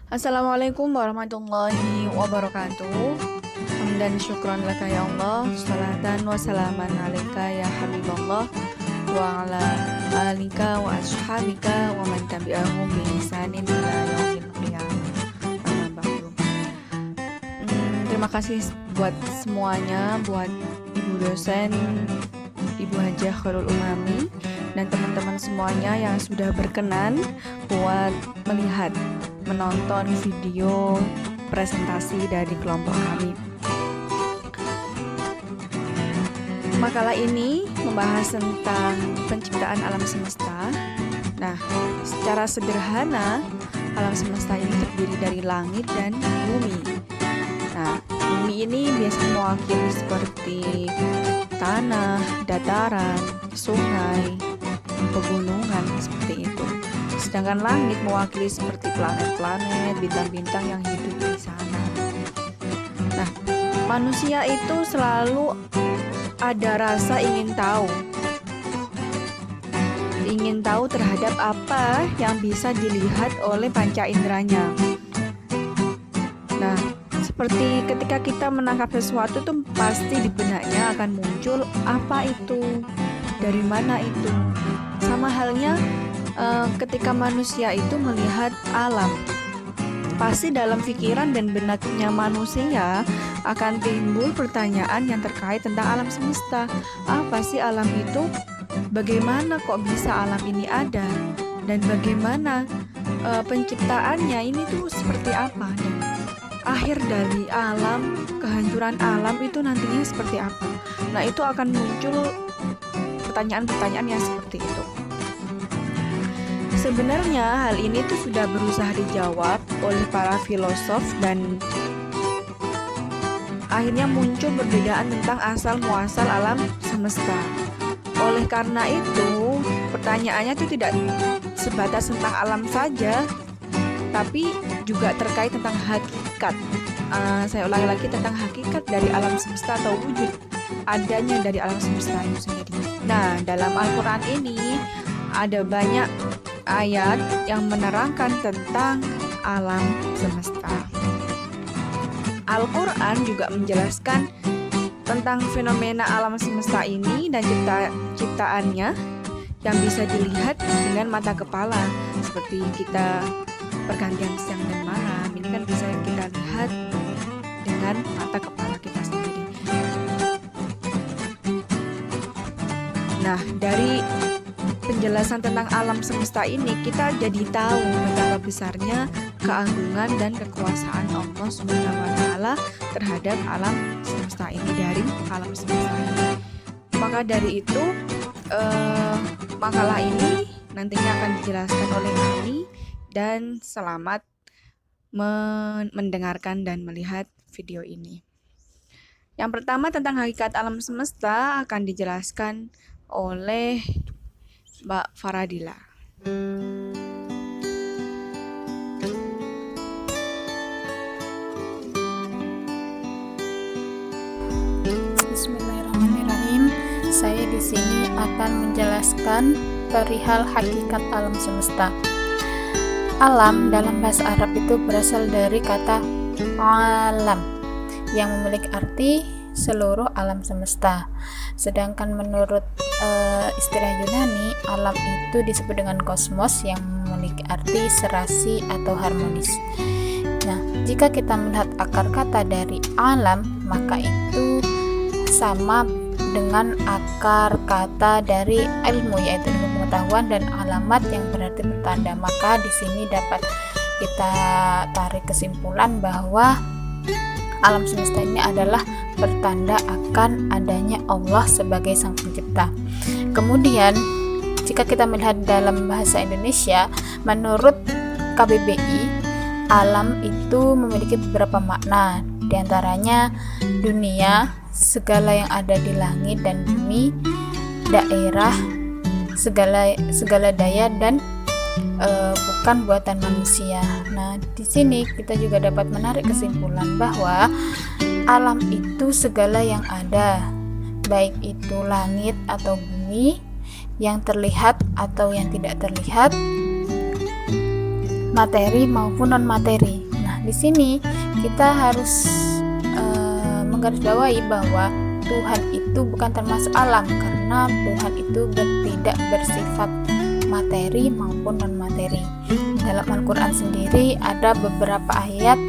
Assalamualaikum warahmatullahi wabarakatuh. Hamdan syukran laka ya Allah, salatan wa salaman alaika ya Habiballah, wa ala alika wa ashabika wa man tabi'ahum bi ihsanin ila yaumil qiyamah. Amma ba'du. Terima kasih buat semuanya, buat Ibu dosen, Ibu Hajah Khairul Umami, dan teman-teman semuanya yang sudah berkenan buat menonton video presentasi dari kelompok kami. Makalah ini membahas tentang penciptaan alam semesta. Nah, secara sederhana, alam semesta ini terdiri dari langit dan bumi. Nah, bumi ini biasanya mewakili seperti tanah, dataran, sungai, pegunungan, seperti itu. Sedangkan langit mewakili seperti planet-planet, bintang-bintang yang hidup di sana. Nah, manusia itu selalu ada rasa ingin tahu terhadap apa yang bisa dilihat oleh panca inderanya. Nah, seperti ketika kita menangkap sesuatu tuh pasti di benaknya akan muncul apa itu, dari mana itu. Sama halnya ketika manusia itu melihat alam, pasti dalam pikiran dan benaknya manusia akan timbul pertanyaan yang terkait tentang alam semesta. Apa sih alam itu? Bagaimana kok bisa alam ini ada? Dan bagaimana penciptaannya ini tuh seperti apa? Dan akhir dari alam, kehancuran alam itu nantinya seperti apa? Nah, itu akan muncul pertanyaan-pertanyaan yang seperti itu. Sebenarnya hal ini tuh sudah berusaha dijawab oleh para filosof dan akhirnya muncul perbedaan tentang asal muasal alam semesta. Oleh karena itu, pertanyaannya itu tidak sebatas tentang alam saja, tapi juga terkait tentang hakikat. Saya ulangi lagi, tentang hakikat dari alam semesta atau wujud adanya dari alam semesta itu sendiri. Nah, dalam Al-Quran ini ada banyak ayat yang menerangkan tentang alam semesta. Al-Quran juga menjelaskan tentang fenomena alam semesta ini dan ciptaannya yang bisa dilihat dengan mata kepala, seperti kita pergantian siang dan malam. Ini kan bisa kita lihat dengan mata kepala kita sendiri. Nah, dari penjelasan tentang alam semesta ini, kita jadi tahu betapa besarnya keagungan dan kekuasaan Allah SWT terhadap alam semesta ini, dari alam semesta ini. Maka dari itu, makalah ini nantinya akan dijelaskan oleh kami, dan selamat mendengarkan dan melihat video ini. Yang pertama, tentang hakikat alam semesta akan dijelaskan oleh Mbak Faradila. Bismillahirrahmanirrahim. Saya di sini akan menjelaskan perihal hakikat alam semesta. Alam dalam bahasa Arab itu berasal dari kata alam yang memiliki arti seluruh alam semesta. Sedangkan menurut istilah Yunani, alam itu disebut dengan kosmos yang memiliki arti serasi atau harmonis. Nah, jika kita melihat akar kata dari alam, maka itu sama dengan akar kata dari ilmu, yaitu ilmu pengetahuan, dan alamat yang berarti bertanda. Maka di sini dapat kita tarik kesimpulan bahwa alam semesta ini adalah bertanda akan adanya Allah sebagai sang pencipta. Kemudian, jika kita melihat dalam bahasa Indonesia, menurut KBBI, alam itu memiliki beberapa makna. Di antaranya dunia, segala yang ada di langit dan bumi, daerah, segala daya, dan bukan buatan manusia. Nah, di sini kita juga dapat menarik kesimpulan bahwa alam itu segala yang ada, baik itu langit atau bumi, yang terlihat atau yang tidak terlihat, materi maupun non materi. di sini kita harus menggarisbawahi bahwa Tuhan itu bukan termasuk alam, karena Tuhan itu tidak bersifat materi maupun non materi. Dalam Al-Quran sendiri ada beberapa ayat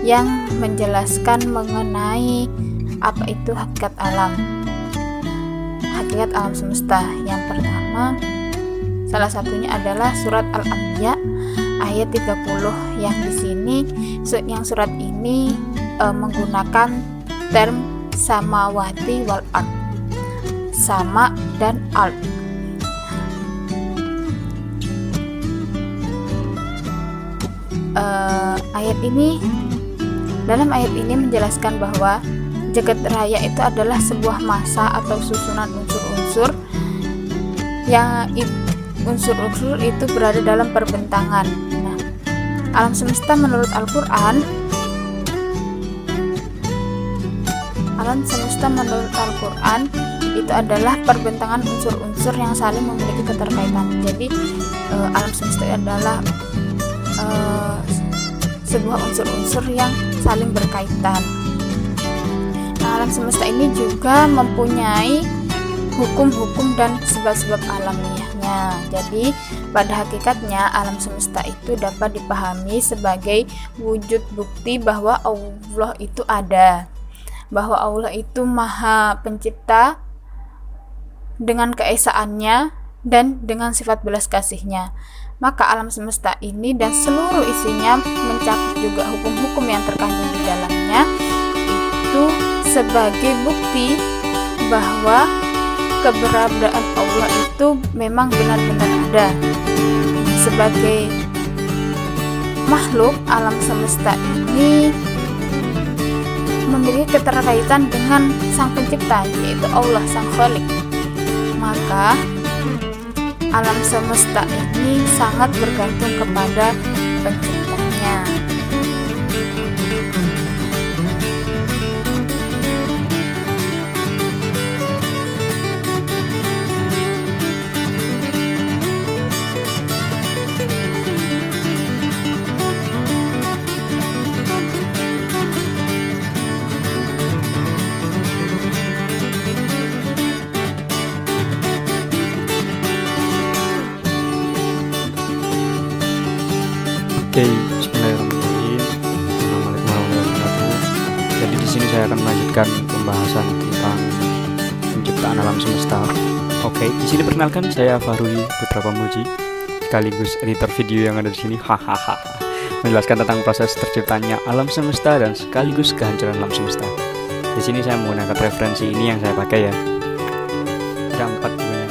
yang menjelaskan mengenai apa itu hakikat alam semesta. Yang pertama, salah satunya adalah surat Al-Anbiya ayat 30, yang di sini yang surat ini menggunakan term samawati wal ard, sama dan ard. Dalam ayat ini menjelaskan bahwa jagat raya itu adalah sebuah massa atau susunan unsur-unsur yang unsur-unsur itu berada dalam perbentangan. Nah, alam semesta menurut Al-Quran itu adalah perbentangan unsur-unsur yang saling memiliki keterkaitan. Jadi alam semesta adalah sebuah unsur-unsur yang saling berkaitan. Nah, alam semesta ini juga mempunyai hukum-hukum dan sebab-sebab alamiahnya. Jadi pada hakikatnya alam semesta itu dapat dipahami sebagai wujud bukti bahwa Allah itu ada, bahwa Allah itu maha pencipta dengan keesaannya dan dengan sifat belas kasihnya. Maka alam semesta ini dan seluruh isinya mencakup juga hukum-hukum yang terkandung di dalamnya itu sebagai bukti bahwa keberadaan Allah itu memang benar-benar ada. Sebagai makhluk, alam semesta ini memiliki keterkaitan dengan sang pencipta, yaitu Allah sang Khalik. Maka alam semesta ini sangat bergantung kepada penciptanya. Oke, bismillahirrahmanirrahim. Assalamualaikum warahmatullahi wabarakatuh. Jadi di sini saya akan melanjutkan pembahasan tentang penciptaan alam semesta. Oke, di sini perkenalkan saya Fahruli Putra Pamuji, sekaligus editor video yang ada di sini. Hahaha. Menjelaskan tentang proses terciptanya alam semesta dan sekaligus kehancuran alam semesta. Di sini saya menggunakan referensi ini yang saya pakai ya. Ada 4 bukunya.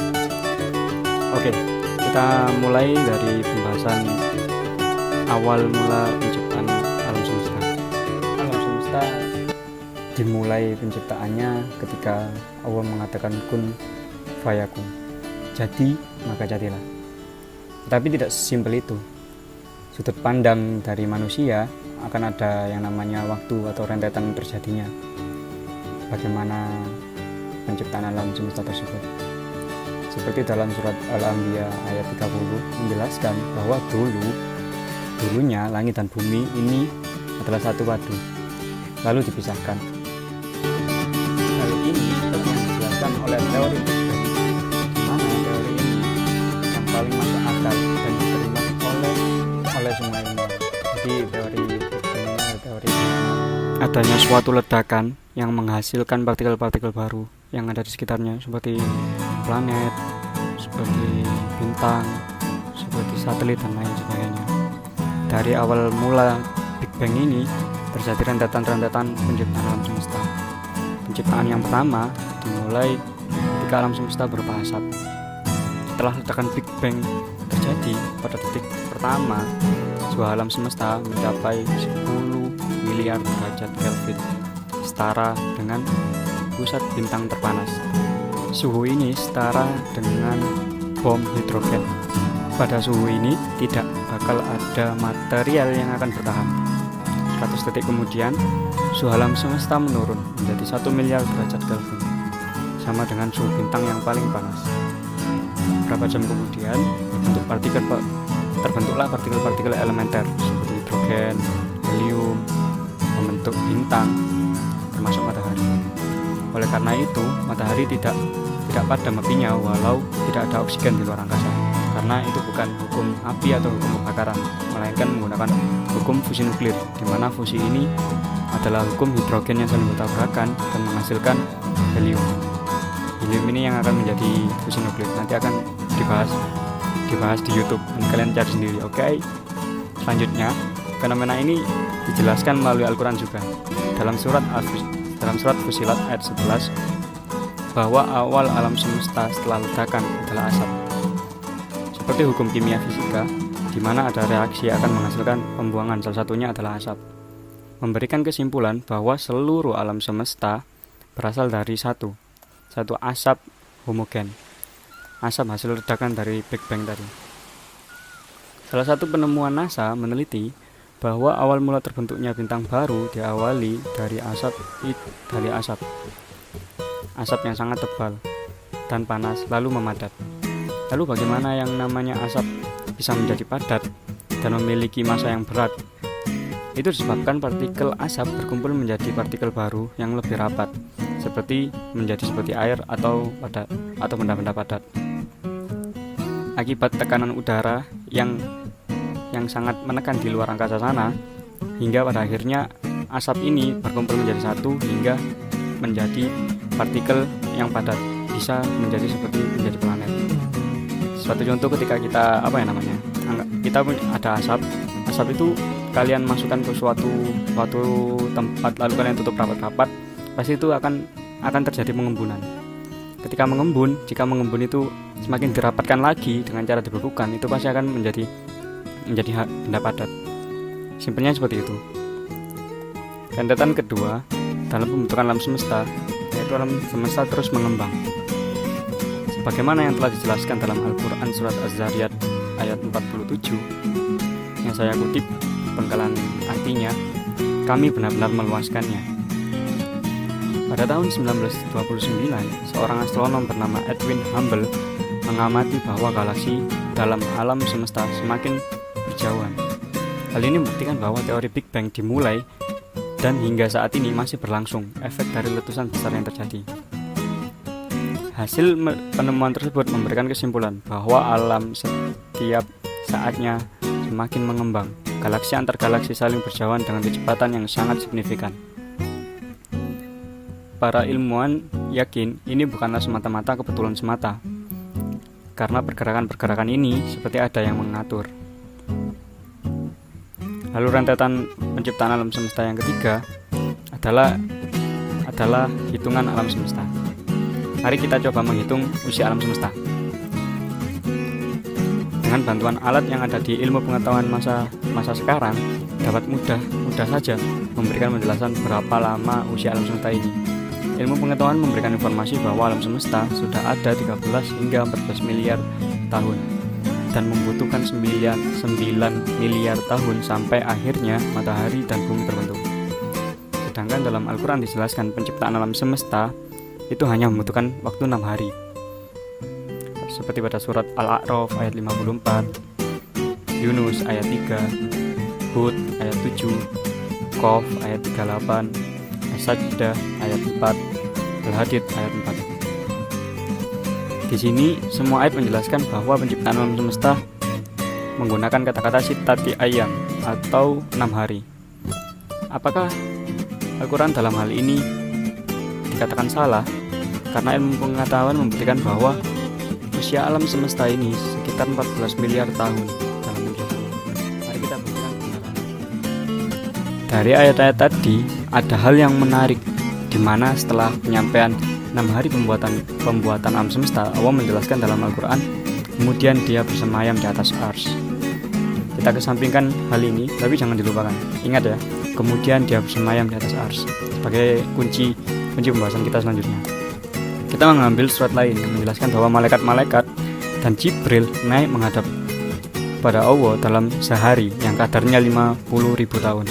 Oke, kita mulai dari pembahasan awal mula penciptaan alam semesta. Alam semesta dimulai penciptaannya ketika Allah mengatakan kun fayakun, jadi maka jadilah. Tapi tidak sesimpel itu. Sudut pandang dari manusia akan ada yang namanya waktu atau rentetan terjadinya. Bagaimana penciptaan alam semesta tersebut. Seperti dalam surat Al-Anbiya ayat 30 menjelaskan bahwa dulunya langit dan bumi ini adalah satu padu, lalu dipisahkan. Hal ini seperti yang dijelaskan oleh teori Big Bang, di mana teori ini yang paling masuk akal dan diterima oleh semua ilmuwan. Jadi teori Big Bang ini adalah teori adanya suatu ledakan yang menghasilkan partikel-partikel baru yang ada di sekitarnya, seperti planet, seperti bintang, seperti satelit dan lain sebagainya. Dari awal mula Big Bang ini terjadi rentetan-rentetan penciptaan alam semesta. Penciptaan yang pertama dimulai ketika alam semesta berupa asap. Setelah ledakan Big Bang terjadi pada detik pertama, suhu alam semesta mencapai 10 miliar derajat Kelvin, setara dengan pusat bintang terpanas. Suhu ini setara dengan bom hidrogen. Pada suhu ini tidak bakal ada material yang akan bertahan. 100 detik kemudian, suhu alam semesta menurun menjadi 1 miliar derajat Kelvin, sama dengan suhu bintang yang paling panas. Beberapa jam kemudian, terbentuklah partikel-partikel elementer seperti hidrogen, helium, membentuk bintang, termasuk matahari. Oleh karena itu, matahari tidak padam apinya walau tidak ada oksigen di luar angkasa. Karena itu bukan hukum api atau hukum kebakaran, melainkan menggunakan hukum fusi nuklir, di mana fusi ini adalah hukum hidrogen yang saling bertabrakan dan menghasilkan helium. Helium ini yang akan menjadi fusi nuklir. Nanti akan dibahas di YouTube, dan kalian cari sendiri. Oke. Selanjutnya, fenomena ini dijelaskan melalui Al-Quran juga. Dalam surat Fusilat ayat 11, bahwa awal alam semesta setelah ledakan adalah asap. Seperti hukum kimia fisika, di mana ada reaksi akan menghasilkan pembuangan, salah satunya adalah asap. Memberikan kesimpulan bahwa seluruh alam semesta berasal dari satu asap homogen. Asap hasil ledakan dari Big Bang tadi. Salah satu penemuan NASA meneliti bahwa awal mula terbentuknya bintang baru diawali dari asap yang sangat tebal dan panas lalu memadat. Lalu bagaimana yang namanya asap bisa menjadi padat dan memiliki massa yang berat? Itu disebabkan partikel asap berkumpul menjadi partikel baru yang lebih rapat, seperti air atau benda-benda padat. Akibat tekanan udara yang sangat menekan di luar angkasa sana, hingga pada akhirnya asap ini berkumpul menjadi satu hingga menjadi partikel yang padat, bisa menjadi planet. Suatu contoh ketika kita kita ada asap itu kalian masukkan ke suatu tempat lalu kalian tutup rapat-rapat, pasti itu akan terjadi pengembunan. Jika mengembun itu semakin dirapatkan lagi dengan cara dibekukan, itu pasti akan menjadi benda padat. Simpelnya seperti itu. Rentetan kedua dalam pembentukan alam semesta, yaitu alam semesta terus mengembang. Sebagaimana yang telah dijelaskan dalam Al-Quran surat Az-Zariyat ayat 47, yang saya kutip penggalan artinya, kami benar-benar meluaskannya. Pada tahun 1929, seorang astronom bernama Edwin Hubble mengamati bahwa galaksi dalam alam semesta semakin berjauhan. Hal ini membuktikan bahwa teori Big Bang dimulai dan hingga saat ini masih berlangsung efek dari letusan besar yang terjadi. Hasil penemuan tersebut memberikan kesimpulan bahwa alam setiap saatnya semakin mengembang. Galaksi antar galaksi saling berjauhan dengan kecepatan yang sangat signifikan. Para ilmuwan yakin ini bukanlah semata-mata kebetulan semata, karena pergerakan-pergerakan ini seperti ada yang mengatur. Lalu rentetan penciptaan alam semesta yang ketiga adalah hitungan alam semesta. Mari kita coba menghitung usia alam semesta. Dengan bantuan alat yang ada di ilmu pengetahuan masa sekarang, dapat mudah saja memberikan penjelasan berapa lama usia alam semesta ini. Ilmu pengetahuan memberikan informasi bahwa alam semesta sudah ada 13 hingga 14 miliar tahun dan membutuhkan 9 miliar tahun sampai akhirnya matahari dan bumi terbentuk. Sedangkan dalam Al-Quran dijelaskan penciptaan alam semesta itu hanya membutuhkan waktu 6 hari. Seperti pada surat Al-A'raf ayat 54, Yunus ayat 3, Hud ayat 7, Qaf ayat 38, As-Sajdah ayat 4, Al-Hadid ayat 4. Di sini semua ayat menjelaskan bahwa penciptaan alam semesta menggunakan kata-kata sitati ayam atau 6 hari. Apakah Al-Quran dalam hal ini dikatakan salah? Karena ilmu pengetahuan membuktikan bahwa usia alam semesta ini sekitar 14 miliar tahun dalam penjelasannya. Mari kita buktikan kebenarannya. Dari ayat-ayat tadi ada hal yang menarik, di mana setelah penyampaian 6 hari pembuatan alam semesta, Allah menjelaskan dalam Al-Quran, kemudian dia bersemayam di atas ars. Kita kesampingkan hal ini, tapi jangan dilupakan. Ingat ya, kemudian dia bersemayam di atas ars sebagai kunci pembahasan kita selanjutnya. Kita mengambil surat lain yang menjelaskan bahwa malaikat-malaikat dan Jibril naik menghadap pada Allah dalam sehari yang kadarnya 50.000 tahun.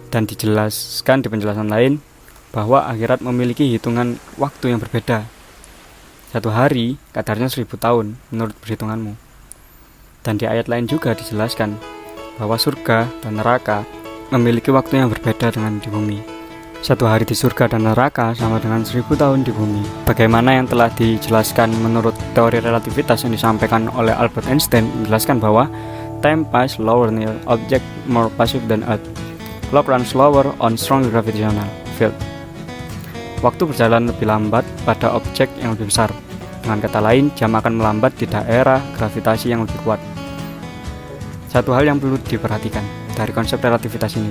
Dan dijelaskan di penjelasan lain bahwa akhirat memiliki hitungan waktu yang berbeda. Satu hari kadarnya 1000 tahun menurut perhitunganmu. Dan di ayat lain juga dijelaskan bahwa surga dan neraka memiliki waktu yang berbeda dengan di bumi. Satu hari di surga dan neraka sama dengan 1000 tahun di bumi. Bagaimana yang telah dijelaskan menurut teori relativitas yang disampaikan oleh Albert Einstein menjelaskan bahwa time pass slower near object more passive than Earth. Clock runs slower on strong gravitational field. Waktu berjalan lebih lambat pada objek yang lebih besar. Dengan kata lain, jam akan melambat di daerah gravitasi yang lebih kuat. Satu hal yang perlu diperhatikan dari konsep relativitas ini,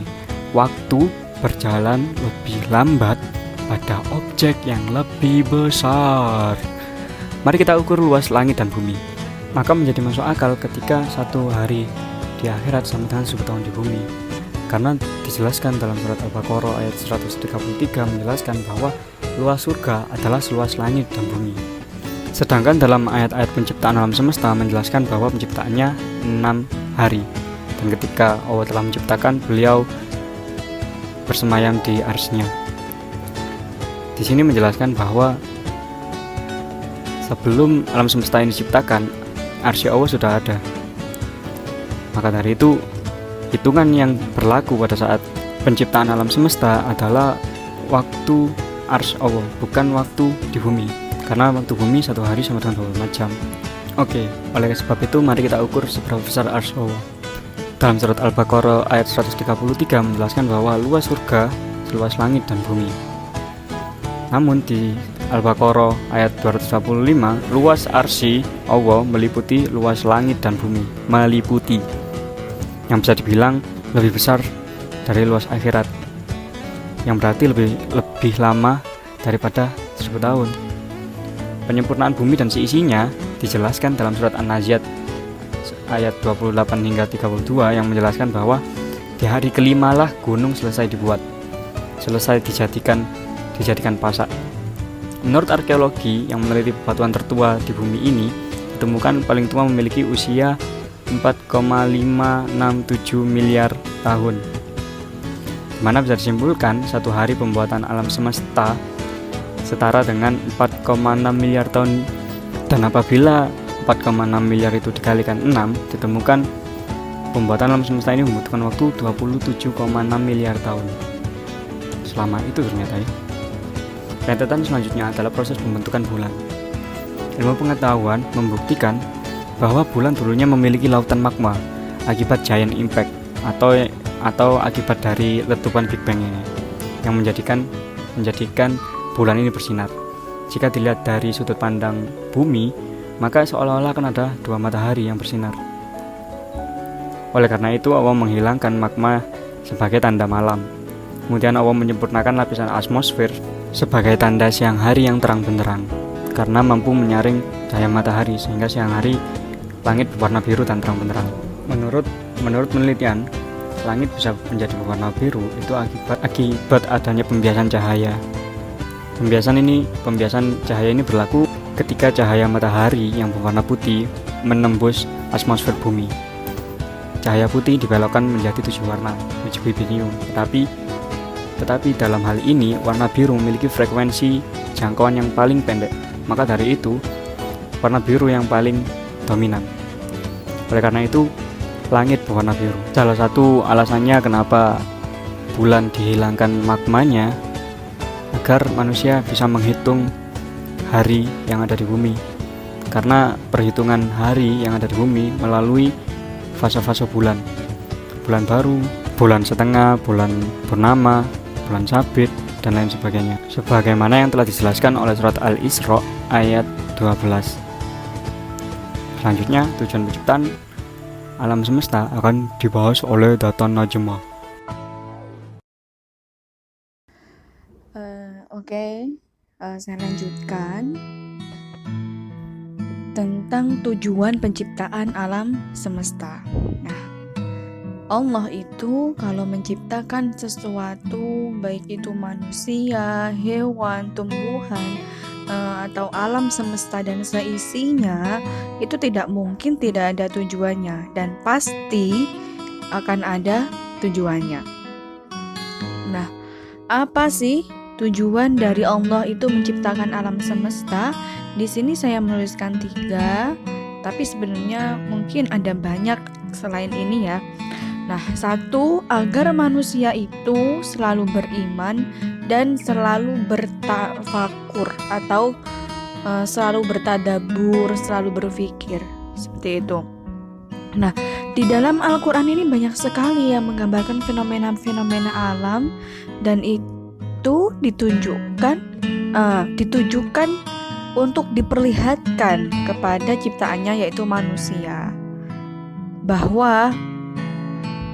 waktu berjalan lebih lambat pada objek yang lebih besar. Mari kita ukur luas langit dan bumi. Maka menjadi masuk akal ketika satu hari di akhirat sama dengan 1000 tahun di bumi. Karena dijelaskan dalam surat Al-Baqarah ayat 133 menjelaskan bahwa luas surga adalah seluas langit dan bumi. Sedangkan dalam ayat-ayat penciptaan alam semesta menjelaskan bahwa penciptaannya 6 hari. Dan ketika Allah telah menciptakan, beliau bersemayam di arsy-Nya. Di sini menjelaskan bahwa sebelum alam semesta ini diciptakan, arsy Allah sudah ada. Maka dari itu, hitungan yang berlaku pada saat penciptaan alam semesta adalah waktu arsy Allah, bukan waktu di bumi. Karena waktu bumi satu hari sama dengan 24 jam. Oke, oleh sebab itu mari kita ukur seberapa besar arsy Allah. Dalam surat Al-Baqarah ayat 133 menjelaskan bahwa luas surga seluas langit dan bumi. Namun di Al-Baqarah ayat 225, luas arsy Allah meliputi luas langit dan bumi, meliputi, yang bisa dibilang lebih besar dari luas akhirat, yang berarti lebih lama daripada 1000 tahun. Penyempurnaan bumi dan seisinya dijelaskan dalam surat An-Nazi'at ayat 28 hingga 32 yang menjelaskan bahwa di hari kelima lah gunung selesai dibuat, selesai dijadikan pasak. Menurut arkeologi yang meneliti bebatuan tertua di bumi ini, ditemukan paling tua memiliki usia 4,567 miliar tahun. Di mana bisa disimpulkan satu hari pembuatan alam semesta setara dengan 4,6 miliar tahun, dan apabila 4,6 miliar itu dikalikan 6, ditemukan pembuatan alam semesta ini membutuhkan waktu 27,6 miliar tahun. Selama itu ternyata ya. Rentetan selanjutnya adalah proses pembentukan bulan. Ilmu pengetahuan membuktikan bahwa bulan dulunya memiliki lautan magma akibat giant impact atau akibat dari letupan Big Bang ini, yang menjadikan bulan ini bersinar. Jika dilihat dari sudut pandang bumi, maka seolah-olah akan ada dua matahari yang bersinar. Oleh karena itu, Allah menghilangkan magma sebagai tanda malam. Kemudian Allah menyempurnakan lapisan atmosfer sebagai tanda siang hari yang terang benderang, karena mampu menyaring cahaya matahari sehingga siang hari langit berwarna biru dan terang benderang. Menurut penelitian, langit bisa menjadi berwarna biru itu akibat adanya pembiasan cahaya. Pembiasan cahaya ini berlaku ketika cahaya matahari yang berwarna putih menembus atmosfer bumi. Cahaya putih dibelokkan menjadi 7 warna, Möbius. Tetapi dalam hal ini warna biru memiliki frekuensi jangkauan yang paling pendek. Maka dari itu, warna biru yang paling dominan. Oleh karena itu, langit berwarna biru. Salah satu alasannya kenapa bulan dihilangkan magmanya, agar manusia bisa menghitung hari yang ada di bumi. Karena perhitungan hari yang ada di bumi melalui fase-fase bulan baru, bulan setengah, bulan purnama, bulan sabit, dan lain sebagainya, sebagaimana yang telah dijelaskan oleh surat Al-Isra ayat 12. Selanjutnya, tujuan penciptaan alam semesta akan dibahas oleh Datan Najma. Saya lanjutkan tentang tujuan penciptaan alam semesta. Nah, Allah itu kalau menciptakan sesuatu, baik itu manusia, hewan, tumbuhan, atau alam semesta dan seisinya, itu tidak mungkin tidak ada tujuannya, dan pasti akan ada tujuannya. Nah, apa sih tujuan dari Allah itu menciptakan alam semesta? Di sini saya menuliskan 3, tapi sebenarnya mungkin ada banyak selain ini ya. Nah, satu, agar manusia itu selalu beriman dan selalu bertafakur atau selalu bertadabur, selalu berpikir, seperti itu. Nah, di dalam Al-Quran ini banyak sekali yang menggambarkan fenomena-fenomena alam, dan itu ditujukan untuk diperlihatkan kepada ciptaannya, yaitu manusia, bahwa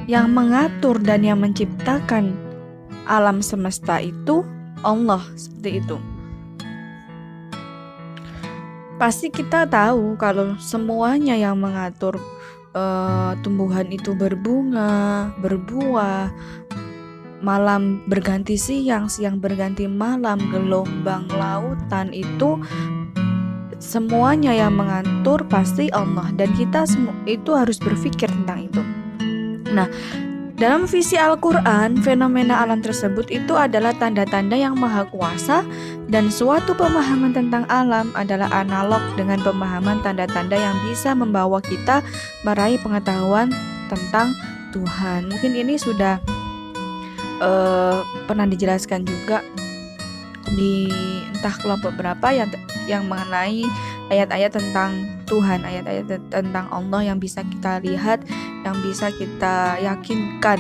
yang mengatur dan yang menciptakan alam semesta itu Allah, seperti itu. Pasti kita tahu kalau semuanya yang mengatur tumbuhan itu berbunga, berbuah, malam berganti siang, siang berganti malam, gelombang lautan, itu semuanya yang mengatur pasti Allah, dan kita itu harus berpikir tentang itu. Nah, dalam visi Al-Quran, fenomena alam tersebut itu adalah tanda-tanda yang maha kuasa, dan suatu pemahaman tentang alam adalah analog dengan pemahaman tanda-tanda yang bisa membawa kita meraih pengetahuan tentang Tuhan. Mungkin ini sudah pernah dijelaskan juga di entah kelompok berapa yang mengenai ayat-ayat tentang Tuhan, ayat-ayat tentang Allah yang bisa kita lihat, yang bisa kita yakinkan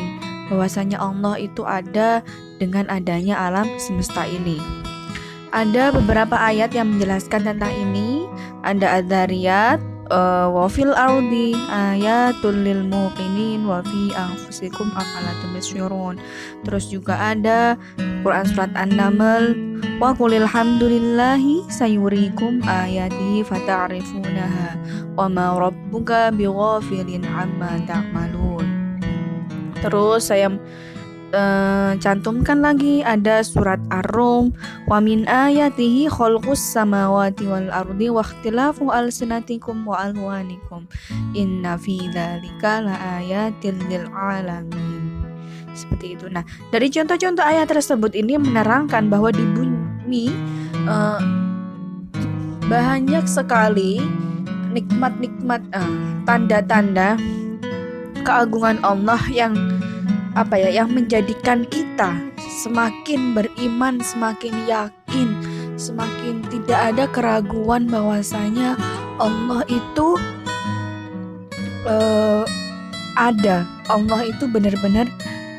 bahwasanya Allah itu ada dengan adanya alam semesta ini. Ada beberapa ayat yang menjelaskan tentang ini. Ada Adz-Dzariyat, wa fil ardi ayatul lil muqinin wa fi anfusikum afala tubsirun. Terus juga ada Quran surat An-Naml, wa qulil hamdulillahi sayurikum ayati fata'rifunaha wa ma rabbuka bighafilin amma ta'malun. Terus saya cantumkan lagi ada surat Ar-Rum, wa min ayatihi khalqus samawati wal ardi wa ikhtilafu alsinatikum wa alwanikum inna fi dzalika laayatil lil alamin. Seperti itu. Nah, dari contoh-contoh ayat tersebut ini menerangkan bahwa di bumi banyak sekali nikmat-nikmat, tanda-tanda keagungan Allah yang yang menjadikan kita semakin beriman, semakin yakin, semakin tidak ada keraguan bahwasanya Allah itu ada. Allah itu benar-benar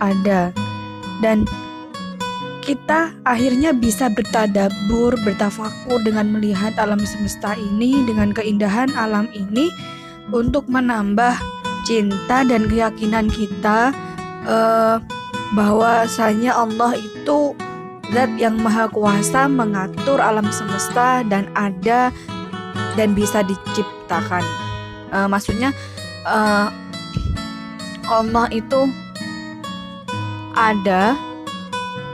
ada, dan kita akhirnya bisa bertadabur, bertafakur dengan melihat alam semesta ini, dengan keindahan alam ini, untuk menambah cinta dan keyakinan kita bahwasanya Allah itu zat yang maha kuasa mengatur alam semesta dan ada dan bisa diciptakan. Maksudnya Allah itu ada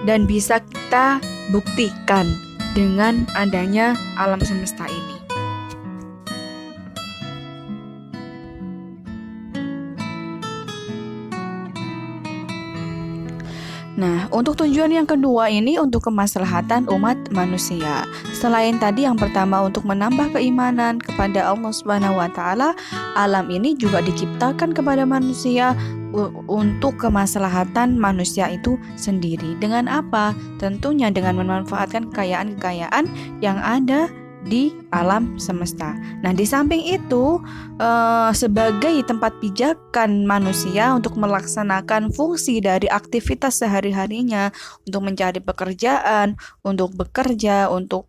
dan bisa kita buktikan dengan adanya alam semesta ini. Nah, untuk tujuan yang kedua ini untuk kemaslahatan umat manusia. Selain tadi yang pertama untuk menambah keimanan kepada Allah Subhanahu wa taala, alam ini juga diciptakan kepada manusia untuk kemaslahatan manusia itu sendiri. Dengan apa? Tentunya dengan memanfaatkan kekayaan-kekayaan yang ada di alam semesta. Nah, di samping itu sebagai tempat pijakan manusia untuk melaksanakan fungsi dari aktivitas sehari-harinya, untuk mencari pekerjaan, untuk bekerja, untuk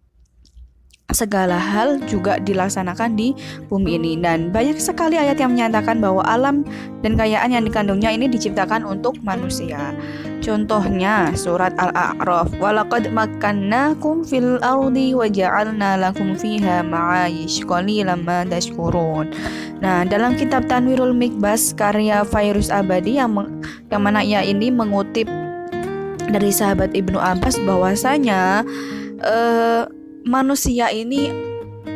segala hal juga dilaksanakan di bumi ini. Dan banyak sekali ayat yang menyatakan bahwa alam dan kekayaan yang dikandungnya ini diciptakan untuk manusia. Contohnya surat Al-A'raf, walaqad makkannakum fil ardi wa ja'alna lakum fiha ma'ayish qalilan ma tashkurun. Nah, dalam kitab Tanwirul Mikbas karya Fairuz Abadi yang mana ia ini mengutip dari sahabat Ibnu Abbas bahwasanya manusia ini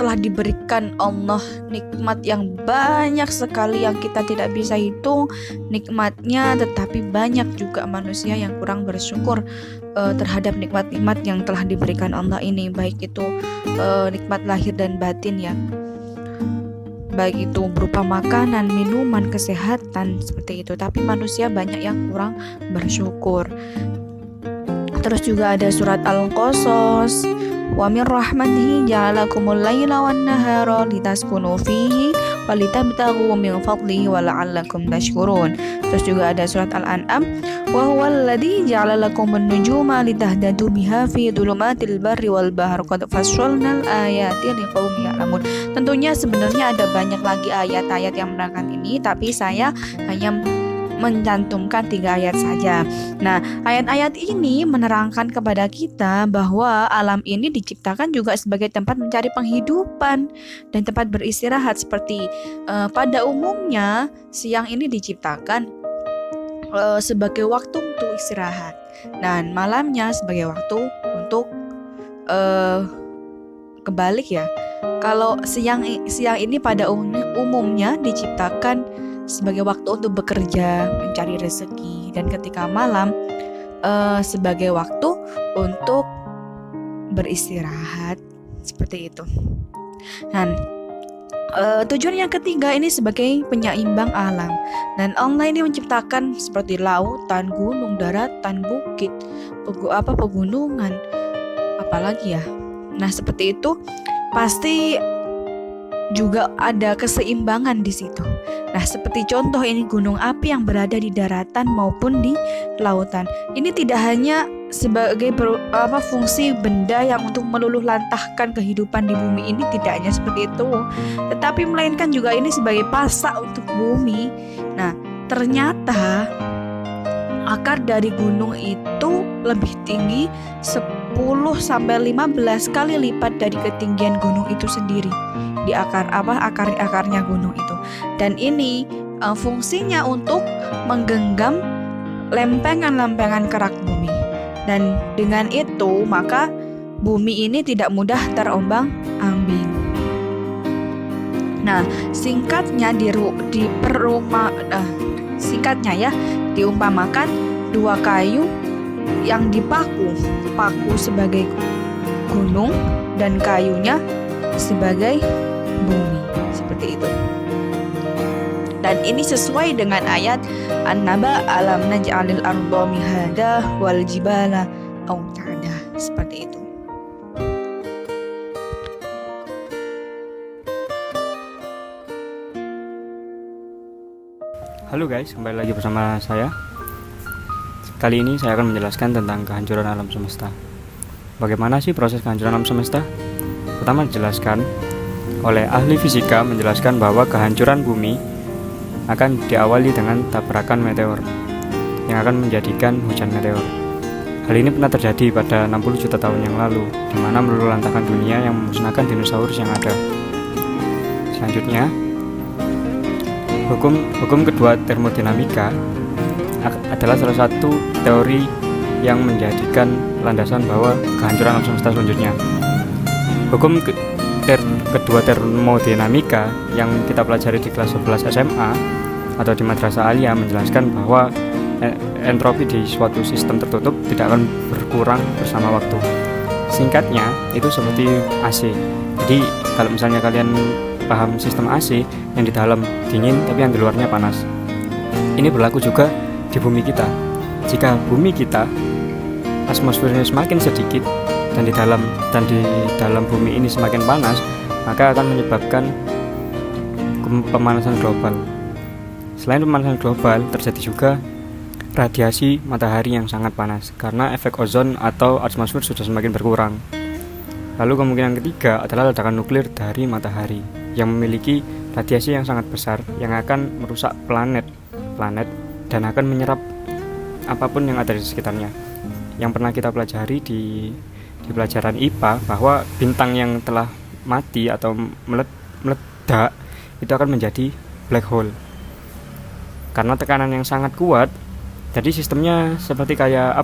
telah diberikan Allah nikmat yang banyak sekali yang kita tidak bisa hitung nikmatnya, tetapi banyak juga manusia yang kurang bersyukur terhadap nikmat-nikmat yang telah diberikan Allah ini, baik itu nikmat lahir dan batin ya. baik itu berupa makanan, minuman, kesehatan seperti itu. Tapi manusia banyak yang kurang bersyukur. Terus juga ada surat Al-Qasas, wa min rahmatihi ja'alakumul laila wan nahara litaskunu fihi walitabtaghu min fadlihi wa la'allakum tashkurun. Terus juga ada surat Al-An'am, wa huwal ladzi ja'ala lakumun nujuma litahtadu biha fi dhulumatil barri wal bahr qad fassalnal ayati liqaumin ya'lamun. Tentunya sebenarnya ada banyak lagi ayat-ayat yang menerangkan ini, tapi saya hanya mencantumkan 3 ayat saja. Nah, ayat-ayat ini menerangkan kepada kita bahwa alam ini diciptakan juga sebagai tempat mencari penghidupan dan tempat beristirahat. Seperti pada umumnya siang ini diciptakan sebagai waktu untuk istirahat, dan malamnya sebagai waktu untuk kebalik ya. Kalau siang ini pada umumnya diciptakan sebagai waktu untuk bekerja, mencari rezeki, dan ketika malam sebagai waktu untuk beristirahat, seperti itu. Dan tujuan yang ketiga ini sebagai penyeimbang alam, dan Allah ini menciptakan seperti lautan, gunung, daratan, bukit, pegunungan, apalagi ya. Nah, seperti itu pasti juga ada keseimbangan di situ. Nah, seperti contoh ini gunung api yang berada di daratan maupun di lautan. Ini tidak hanya sebagai fungsi benda yang untuk meluluh lantahkan kehidupan di bumi ini, tidak hanya seperti itu, tetapi melainkan juga ini sebagai pasak untuk bumi. Nah, ternyata akar dari gunung itu lebih tinggi 10 sampai 15 kali lipat dari ketinggian gunung itu sendiri. Di akarnya gunung itu, dan ini fungsinya untuk menggenggam lempengan-lempengan kerak bumi, dan dengan itu maka bumi ini tidak mudah terombang-ambing. Nah, singkatnya diumpamakan 2 kayu yang paku sebagai gunung dan kayunya sebagai bumi, seperti itu. Dan ini sesuai dengan ayat An-Naba, alam naj'alil arda mihada wal jibala autada, seperti itu. Halo guys, kembali lagi bersama saya. Kali ini saya akan menjelaskan tentang kehancuran alam semesta. Bagaimana sih proses kehancuran alam semesta? Pertama dijelaskan oleh ahli fisika, menjelaskan bahwa kehancuran bumi akan diawali dengan tabrakan meteor yang akan menjadikan hujan meteor. Hal ini pernah terjadi pada 60 juta tahun yang lalu, di mana meluluh lantahkan dunia yang memusnahkan dinosaurus yang ada. Selanjutnya, hukum kedua termodinamika adalah salah satu teori yang menjadikan landasan bahwa kehancuran alam semesta selanjutnya. Hukum kedua termodinamika yang kita pelajari di kelas 11 SMA atau di Madrasah Aliyah menjelaskan bahwa entropi di suatu sistem tertutup tidak akan berkurang bersama waktu. Singkatnya, itu seperti AC. Jadi, kalau misalnya kalian paham sistem AC, yang di dalam dingin tapi yang di luarnya panas. Ini berlaku juga di bumi kita. Jika bumi kita atmosfernya semakin sedikit dan di dalam bumi ini semakin panas, maka akan menyebabkan pemanasan global. Selain pemanasan global, terjadi juga radiasi matahari yang sangat panas karena efek ozon atau atmosfer sudah semakin berkurang. Lalu kemungkinan ketiga adalah ledakan nuklir dari matahari yang memiliki radiasi yang sangat besar yang akan merusak planet dan akan menyerap apapun yang ada di sekitarnya. Yang pernah kita pelajari di pelajaran IPA bahwa bintang yang telah mati atau meledak itu akan menjadi black hole karena tekanan yang sangat kuat. Jadi sistemnya seperti kayak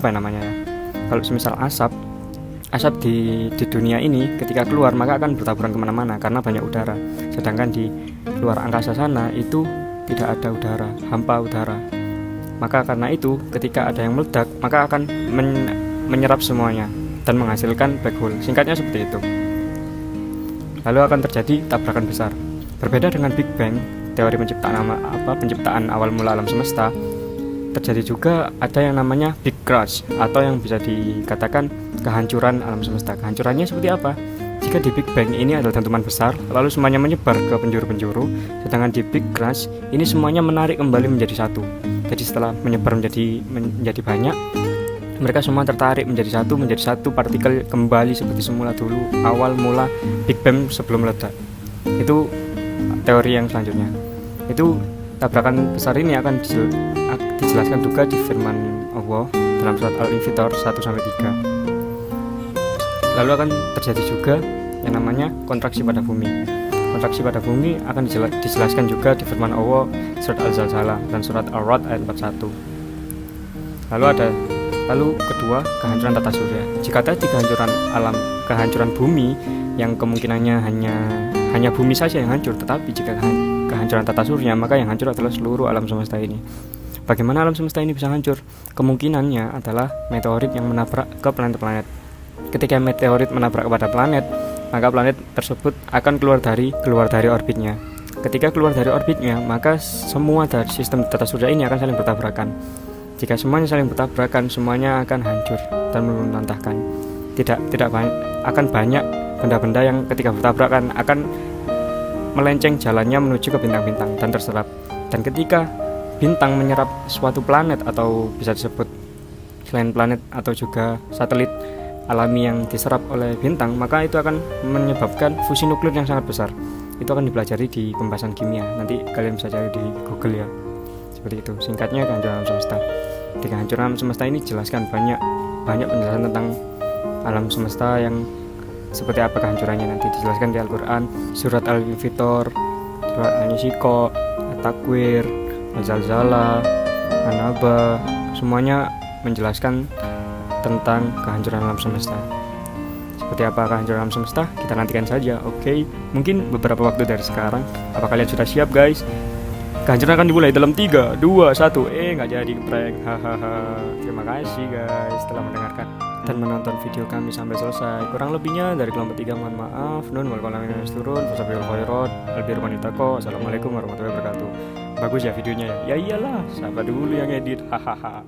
kalau semisal asap di dunia ini ketika keluar maka akan bertaburan kemana-mana karena banyak udara, sedangkan di luar angkasa sana itu tidak ada udara, hampa udara. Maka karena itu ketika ada yang meledak maka akan menyerap semuanya dan menghasilkan black hole. Singkatnya seperti itu. Lalu akan terjadi tabrakan besar. Berbeda dengan Big Bang, teori penciptaan awal mula alam semesta, terjadi juga ada yang namanya Big Crash atau yang bisa dikatakan kehancuran alam semesta. Kehancurannya seperti apa? Jika di Big Bang ini adalah dentuman besar, lalu semuanya menyebar ke penjuru-penjuru, sedangkan di Big Crash ini semuanya menarik kembali menjadi satu. Jadi setelah menyebar menjadi banyak, mereka semua tertarik menjadi satu partikel kembali seperti semula dulu, awal mula Big Bang sebelum meledak. Itu teori yang selanjutnya. Itu tabrakan besar ini akan dijelaskan juga di firman Allah dalam surat Al-Infitor 1-3. Lalu akan terjadi juga yang namanya kontraksi pada bumi. Kontraksi pada bumi akan dijelaskan juga di firman Allah surat Al-Zalzalah dan surat Ar-Ra'd ayat 41. Lalu kedua, kehancuran tata surya. Jika tadi kehancuran bumi yang kemungkinannya hanya bumi saja yang hancur, tetapi jika kehancuran tata surya, maka yang hancur adalah seluruh alam semesta ini. Bagaimana alam semesta ini bisa hancur? Kemungkinannya adalah meteorit yang menabrak ke planet-planet. Ketika meteorit menabrak kepada planet, maka planet tersebut akan keluar dari orbitnya. Ketika keluar dari orbitnya, maka semua dari sistem tata surya ini akan saling bertabrakan. Jika semuanya saling bertabrakan, semuanya akan hancur dan meluluhlantahkan. Akan banyak benda-benda yang ketika bertabrakan akan melenceng jalannya menuju ke bintang-bintang dan terserap. Dan ketika bintang menyerap suatu planet atau bisa disebut selain planet atau juga satelit alami yang diserap oleh bintang, maka itu akan menyebabkan fusi nuklir yang sangat besar. Itu akan dipelajari di pembahasan kimia. Nanti kalian bisa cari di Google ya. Seperti itu. Singkatnya kehancuran alam semesta. Di kehancuran alam semesta ini jelaskan banyak penjelasan tentang alam semesta yang seperti apa kehancurannya, nanti dijelaskan di Al-Quran, surat Al-Infitor, surat An-Nishiko, At-Takwir, Al-Zalzalah, An-Naba, semuanya menjelaskan tentang kehancuran alam semesta. Seperti apa kehancuran alam semesta? Kita nantikan saja, oke? Mungkin beberapa waktu dari sekarang. Apa kalian sudah siap, guys? Kehancuran akan dimulai dalam 3, 2, 1. Nggak jadi prank. Hahaha. Terima kasih guys telah mendengarkan dan menonton video kami sampai selesai. Kurang lebihnya dari kelompok 3 mohon maaf. Nun wal qalam turun. Wassalamualaikum warahmatullahi wabarakatuh. Bagus ya videonya ya? Ya iyalah, siapa dulu yang edit. Hahaha.